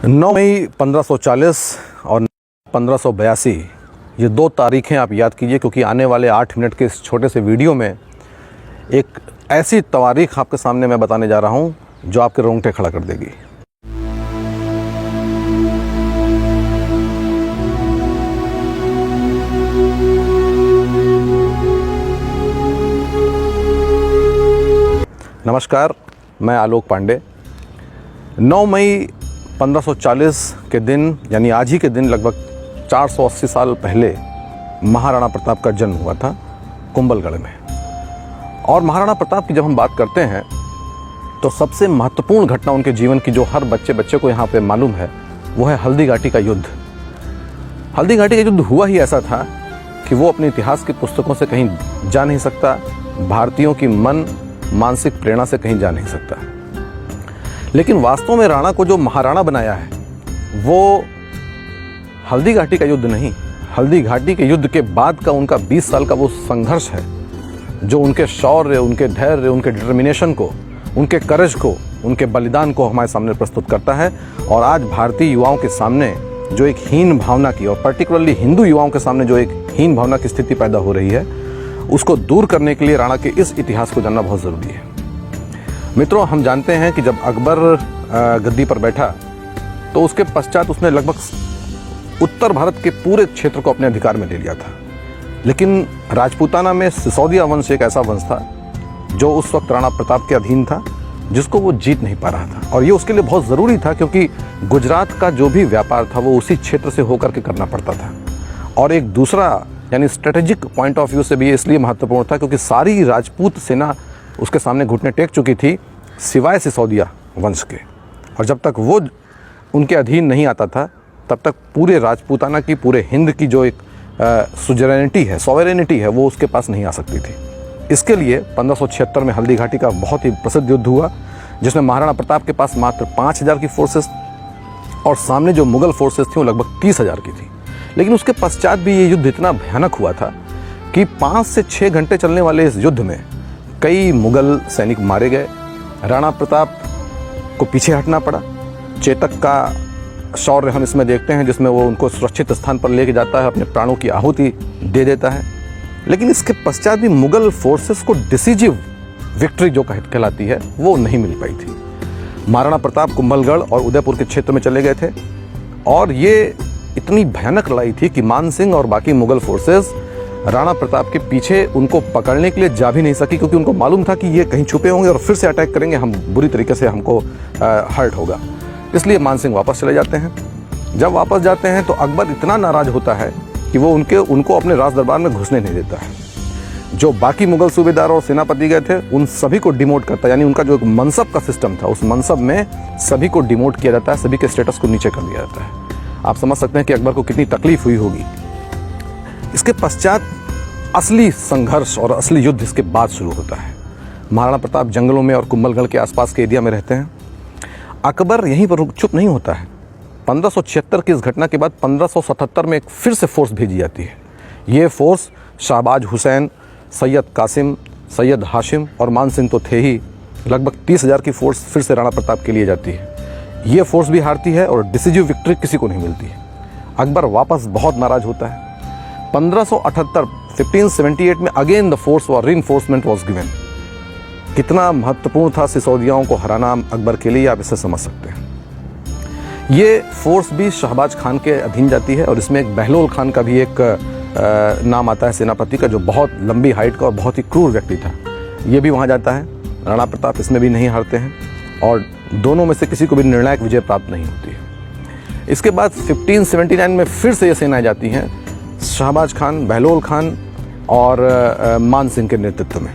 9 मई 1540 और 1582 ये दो तारीखें आप याद कीजिए, क्योंकि आने वाले 8 मिनट के इस छोटे से वीडियो में एक ऐसी तारीख आपके सामने मैं बताने जा रहा हूँ जो आपके रोंगटे खड़ा कर देगी। नमस्कार, मैं आलोक पांडे। 9 मई 1540 के दिन, यानी आज ही के दिन, लगभग 480 साल पहले महाराणा प्रताप का जन्म हुआ था कुंभलगढ़ में। और महाराणा प्रताप की जब हम बात करते हैं तो सबसे महत्वपूर्ण घटना उनके जीवन की जो हर बच्चे को यहाँ पे मालूम है, वो है हल्दी घाटी का युद्ध। हल्दी घाटी का युद्ध हुआ ही ऐसा था कि वो अपने इतिहास की पुस्तकों से कहीं जा नहीं सकता, भारतीयों की मानसिक प्रेरणा से कहीं जा नहीं सकता। लेकिन वास्तव में राणा को जो महाराणा बनाया है वो हल्दी घाटी का युद्ध नहीं, हल्दी घाटी के युद्ध के बाद का उनका 20 साल का वो संघर्ष है, जो उनके शौर्य, उनके धैर्य, उनके डिटर्मिनेशन को, उनके करेज को, उनके बलिदान को हमारे सामने प्रस्तुत करता है। और आज भारतीय युवाओं के सामने जो एक हीन भावना की, और पर्टिकुलरली हिंदू युवाओं के सामने जो एक हीन भावना की स्थिति पैदा हो रही है, उसको दूर करने के लिए राणा के इस इतिहास को जानना बहुत ज़रूरी है। मित्रों, हम जानते हैं कि जब अकबर गद्दी पर बैठा तो उसके पश्चात उसने लगभग उत्तर भारत के पूरे क्षेत्र को अपने अधिकार में ले लिया था। लेकिन राजपूताना में सिसोदिया वंश एक ऐसा वंश था जो उस वक्त राणा प्रताप के अधीन था, जिसको वो जीत नहीं पा रहा था। और ये उसके लिए बहुत ज़रूरी था, क्योंकि गुजरात का जो भी व्यापार था वो उसी क्षेत्र से होकर के करना पड़ता था। और एक दूसरा, यानी स्ट्रेटेजिक पॉइंट ऑफ व्यू से भी इसलिए महत्वपूर्ण था क्योंकि सारी राजपूत सेना उसके सामने घुटने टेक चुकी थी, सिवाय सिसोदिया वंश के। और जब तक वो उनके अधीन नहीं आता था, तब तक पूरे राजपूताना की, पूरे हिंद की जो एक सुजरेनिटी है, सॉवरेनिटी है, वो उसके पास नहीं आ सकती थी। इसके लिए 1576 में हल्दी घाटी का बहुत ही प्रसिद्ध युद्ध हुआ, जिसमें महाराणा प्रताप के पास मात्र 5000 की फोर्सेस और सामने जो मुगल फोर्सेस थी वो लगभग 30,000 की थी। लेकिन उसके पश्चात भी ये युद्ध इतना भयानक हुआ था कि 5 से 6 घंटे चलने वाले इस युद्ध में कई मुगल सैनिक मारे गए। राणा प्रताप को पीछे हटना पड़ा। चेतक का शौर्य हम इसमें देखते हैं, जिसमें वो उनको सुरक्षित स्थान पर लेके जाता है, अपने प्राणों की आहुति दे देता है। लेकिन इसके पश्चात भी मुगल फोर्सेस को डिसीजिव विक्ट्री जो कहलाती है वो नहीं मिल पाई थी। महाराणा प्रताप कुंभलगढ़ और उदयपुर के क्षेत्र में चले गए थे, और ये इतनी भयानक लड़ाई थी कि मान सिंह और बाकी मुगल फोर्सेस राणा प्रताप के पीछे उनको पकड़ने के लिए जा भी नहीं सकी, क्योंकि उनको मालूम था कि ये कहीं छुपे होंगे और फिर से अटैक करेंगे, हम बुरी तरीके से हमको हर्ट होगा। इसलिए मान सिंह वापस चले जाते हैं। जब वापस जाते हैं तो अकबर इतना नाराज होता है कि वो उनको अपने राज दरबार में घुसने नहीं देता है। जो बाकी मुगल सूबेदार और सेनापति गए थे उन सभी को डिमोट करता है, यानी उनका जो एक मनसब का सिस्टम था, उस मनसब में सभी को डिमोट किया जाता है, सभी के स्टेटस को नीचे कर दिया जाता है। आप समझ सकते हैं कि अकबर को कितनी तकलीफ हुई होगी। इसके पश्चात असली संघर्ष और असली युद्ध इसके बाद शुरू होता है। महाराणा प्रताप जंगलों में और कुंभलगढ़ के आसपास के एरिया में रहते हैं। अकबर यहीं पर चुप नहीं होता है। 1576 की इस घटना के बाद 1577 में एक फिर से फोर्स भेजी जाती है। ये फोर्स शाहबाज हुसैन, सैयद कासिम, सैयद हाशिम और मान सिंह तो थे ही, लगभग 30,000 की फोर्स फिर से राणा प्रताप के लिए जाती है। ये फोर्स भी हारती है और डिसीजिव विक्ट्री किसी को नहीं मिलती है। अकबर वापस बहुत नाराज होता है। 1578 में अगेन द फोर्स और रीइंफोर्समेंट वाज गिवन। कितना महत्वपूर्ण था सिसोदियाओं को हराना अकबर के लिए, आप इसे समझ सकते हैं। ये फोर्स भी शहबाज खान के अधीन जाती है, और इसमें एक बहलोल खान का भी एक नाम आता है सेनापति का, जो बहुत लंबी हाइट का और बहुत ही क्रूर व्यक्ति था। ये भी वहाँ जाता है। राणा प्रताप इसमें भी नहीं हारते हैं, और दोनों में से किसी को भी निर्णायक विजय प्राप्त नहीं होती है। इसके बाद 1579 में फिर से ये सेनाएं जाती हैं, शहबाज खान, बहलोल खान और मान सिंह के नेतृत्व में।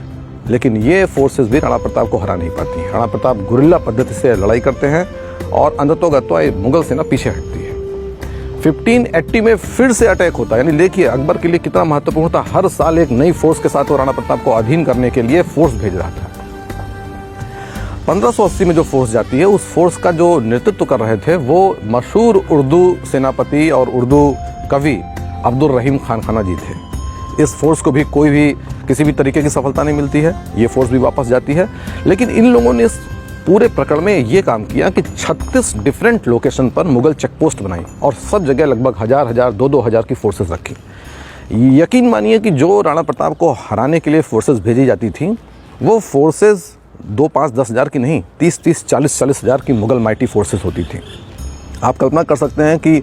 लेकिन ये फोर्सेस भी राणा प्रताप को हरा नहीं पाती हैं। राणा प्रताप गुरिल्ला पद्धति से लड़ाई करते हैं और अंततोगत्वा मुगल सेना पीछे हटती है। 1580 में फिर से अटैक होता है। यानी देखिए अकबर के लिए कितना महत्वपूर्ण था, हर साल एक नई फोर्स के साथ वो राणा प्रताप को अधीन करने के लिए फोर्स भेज रहा था। 1580 में जो फोर्स जाती है, उस फोर्स का जो नेतृत्व कर रहे थे वो मशहूर उर्दू सेनापति और उर्दू कवि अब्दुल रहीम खान खाना जी थे। इस फोर्स को भी किसी भी तरीके की सफलता नहीं मिलती है। ये फोर्स भी वापस जाती है। लेकिन इन लोगों ने इस पूरे प्रकरण में ये काम किया कि 36 डिफरेंट लोकेशन पर मुगल चेकपोस्ट बनाई और सब जगह लगभग 1000 दो हजार की फोर्सेस रखी। यकीन मानिए कि जो राणा प्रताप को हराने के लिए फोर्सेस भेजी जाती थी वो फोर्सेस 2, 5, 10 हज़ार की नहीं, 30, 40 हज़ार की मुगल माइटी फोर्सेस होती थी। आप कल्पना कर सकते हैं कि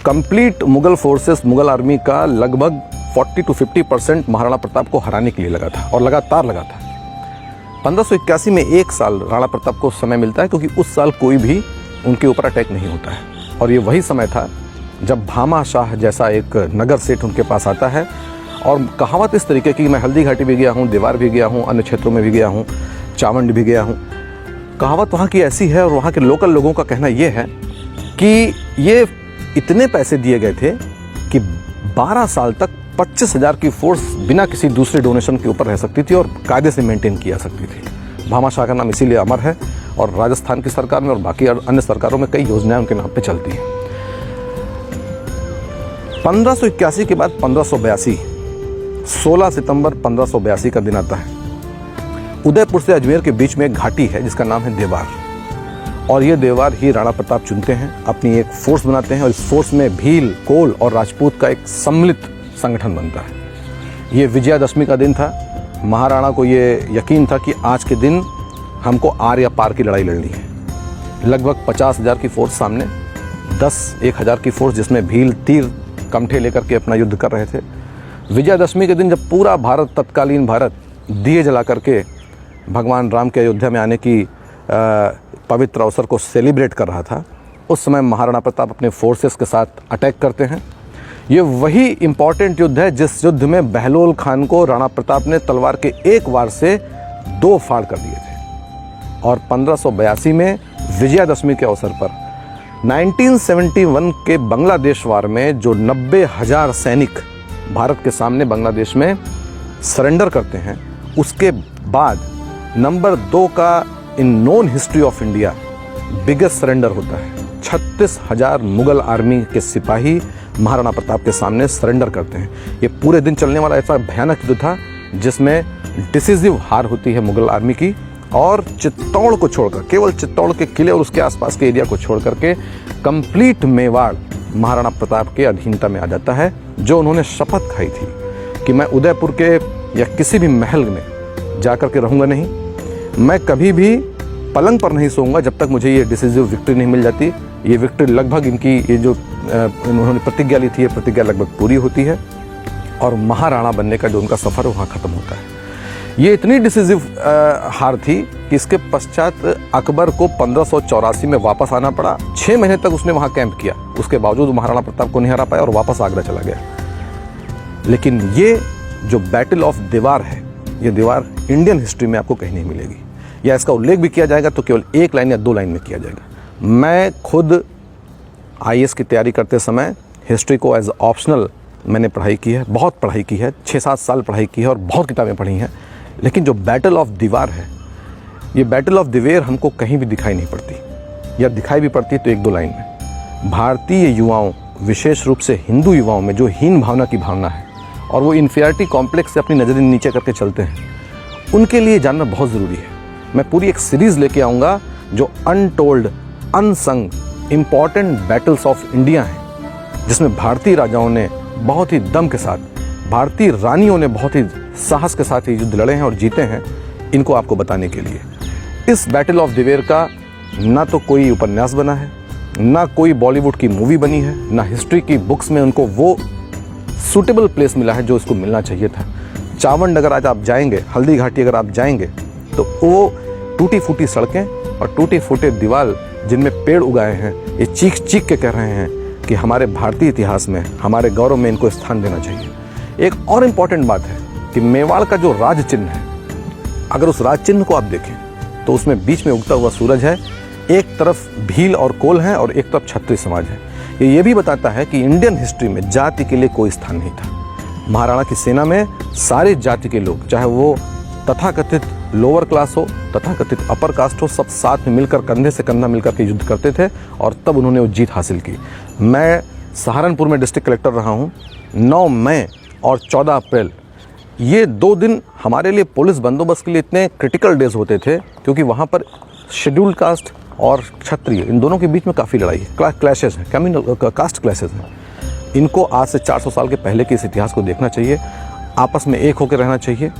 complete Mughal forces, Mughal army का लगभग 40 to 50% महाराणा प्रताप को हराने के लिए लगा था और लगातार लगा था। 1581 में एक साल राणा प्रताप को समय मिलता है क्योंकि उस साल कोई भी उनके ऊपर अटैक नहीं होता है और ये वही समय था जब भामा शाह जैसा एक नगर सेठ उनके पास आता है। और कहावत इस तरीके की, मैं हल्दी घाटी भी गया हूँ, देवार भी गया हूँ, अन्य क्षेत्रों में भी गया हूँ, चावंड भी गया हूँ। कहावत वहाँ की ऐसी है और वहाँ के लोकल लोगों का कहना ये है कि ये इतने पैसे दिए गए थे कि 12 साल तक 25,000 की फोर्स बिना किसी दूसरे डोनेशन के ऊपर रह सकती थी और कायदे से मेंटेन किया सकती थी। भामा शाह का नाम इसीलिए अमर है और राजस्थान की सरकार में और बाकी अन्य सरकारों में कई योजनाएं उनके नाम पे चलती हैं। 1581 के बाद 1582, 16 सितंबर 1582 का दिन आता है। उदयपुर से अजमेर के बीच में एक घाटी है जिसका नाम है देवार और ये देवार ही राणा प्रताप चुनते हैं, अपनी एक फोर्स बनाते हैं और इस फोर्स में भील, कोल और राजपूत का एक सम्मिलित संगठन बनता है। ये विजयादशमी का दिन था। महाराणा को ये यकीन था कि आज के दिन हमको आर या पार की लड़ाई लड़नी है। लगभग 50,000 की फोर्स सामने, 10-1,000 की फोर्स जिसमें भील, तीर, कमठे लेकर के अपना युद्ध कर रहे थे। विजयादशमी के दिन जब पूरा भारत, तत्कालीन भारत, दिए जला करके भगवान राम के अयोध्या में आने की पवित्र अवसर को सेलिब्रेट कर रहा था, उस समय महाराणा प्रताप अपने फोर्सेस के साथ अटैक करते हैं। ये वही इम्पॉर्टेंट युद्ध है जिस युद्ध में बहलोल खान को राणा प्रताप ने तलवार के एक वार से 2 फाड़ कर दिए थे। और 1582 में विजयादशमी के अवसर पर 1971 के बांग्लादेश वार में जो 90,000 सैनिक भारत के सामने बांग्लादेश में सरेंडर करते हैं, उसके बाद नंबर 2 का इन known history of India biggest surrender होता है। 36,000 मुगल आर्मी के सिपाही महाराणा प्रताप के सामने सरेंडर करते हैं। ये पूरे दिन चलने वाला ऐसा भयानक युद्ध था जिसमें डिसिसिव हार होती है मुगल आर्मी की और चित्तौड़ को छोड़कर, केवल चित्तौड़ के किले और उसके आसपास के एरिया को छोड़ करके कंप्लीट मेवाड़ महाराणा प्रताप के अधीनता में आ जाता है। जो उन्होंने शपथ खाई थी कि मैं उदयपुर के या किसी भी महल में जाकर के रहूँगा नहीं, मैं कभी भी पलंग पर नहीं सोऊंगा जब तक मुझे ये डिसिसिव विक्ट्री नहीं मिल जाती। ये विक्ट्री लगभग इनकी ये जो उन्होंने प्रतिज्ञा ली थी, ये प्रतिज्ञा लगभग पूरी होती है और महाराणा बनने का जो उनका सफ़र है वहाँ ख़त्म होता है। ये इतनी डिसिसिव हार थी कि इसके पश्चात अकबर को 1584 में वापस आना पड़ा। 6 महीने तक उसने वहाँ कैंप किया, उसके बावजूद महाराणा प्रताप को नहीं हरा पाया और वापस आगरा चला गया। लेकिन ये जो बैटल ऑफ देवार है, ये दीवार इंडियन हिस्ट्री में आपको कहीं नहीं मिलेगी, या इसका उल्लेख भी किया जाएगा तो केवल 1 लाइन या 2 लाइन में किया जाएगा। मैं खुद IAS की तैयारी करते समय हिस्ट्री को एज ऑप्शनल मैंने पढ़ाई की है, बहुत पढ़ाई की है, 6-7 साल पढ़ाई की है और बहुत किताबें पढ़ी हैं। लेकिन जो बैटल ऑफ दीवार है, ये बैटल ऑफ दिवेर हमको कहीं भी दिखाई नहीं पड़ती, या दिखाई भी पड़ती तो 1-2 लाइन में। भारतीय युवाओं, विशेष रूप से हिंदू युवाओं में जो हीन भावना की भावना है और वो इन्फीरियरिटी कॉम्प्लेक्स से अपनी नज़रें नीचे करके चलते हैं, उनके लिए जानना बहुत ज़रूरी है। मैं पूरी एक सीरीज़ लेके आऊँगा जो untold, unsung important battles of India हैं, जिसमें भारतीय राजाओं ने बहुत ही दम के साथ, भारतीय रानियों ने बहुत ही साहस के साथ ये युद्ध लड़े हैं और जीते हैं। इनको आपको बताने के लिए इस बैटल ऑफ दिवेर का ना तो कोई उपन्यास बना है, ना कोई बॉलीवुड की मूवी बनी है, ना हिस्ट्री की बुक्स में उनको वो सूटेबल प्लेस मिला है जो इसको मिलना चाहिए था। चावंड अगर आज आप जाएंगे, हल्दी घाटी अगर आप जाएंगे, तो वो टूटी फूटी सड़कें और टूटे फूटे दीवार जिनमें पेड़ उगाए हैं, ये चीख चीख के कह रहे हैं कि हमारे भारतीय इतिहास में, हमारे गौरव में इनको स्थान देना चाहिए। एक और इम्पॉर्टेंट बात है कि मेवाड़ का जो राज चिन्ह है, अगर उस राज चिन्ह को आप देखें तो उसमें बीच में उगता हुआ सूरज है, एक तरफ भील और कोल हैं और एक तरफ क्षत्रिय समाज है। ये भी बताता है कि इंडियन हिस्ट्री में जाति के लिए कोई स्थान नहीं था। महाराणा की सेना में सारे जाति के लोग, चाहे वो तथाकथित लोअर क्लास हो, तथाकथित अपर कास्ट हो, सब साथ में मिलकर कंधे से कंधा मिलकर के युद्ध करते थे और तब उन्होंने वो जीत हासिल की। मैं सहारनपुर में डिस्ट्रिक्ट कलेक्टर रहा हूँ। 9 मई और 14 अप्रैल ये 2 दिन हमारे लिए पुलिस बंदोबस्त के लिए इतने क्रिटिकल डेज होते थे क्योंकि वहाँ पर शेड्यूल्ड कास्ट और क्षत्रिय इन दोनों के बीच में काफ़ी लड़ाई है, क्लैशेस हैं, कम्युनल कास्ट क्लैशेस हैं। इनको आज से 400 साल के पहले के इस इतिहास को देखना चाहिए, आपस में एक होकर रहना चाहिए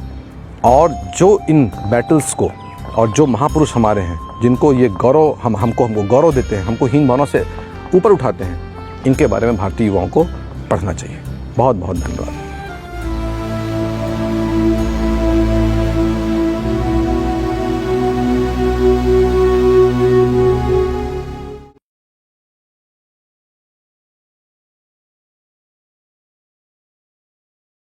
और जो इन बैटल्स को और जो महापुरुष हमारे हैं जिनको ये गौरव हमको गौरव देते हैं, हमको हीन भावना से ऊपर उठाते हैं, इनके बारे में भारतीय युवाओं को पढ़ना चाहिए। बहुत बहुत धन्यवाद।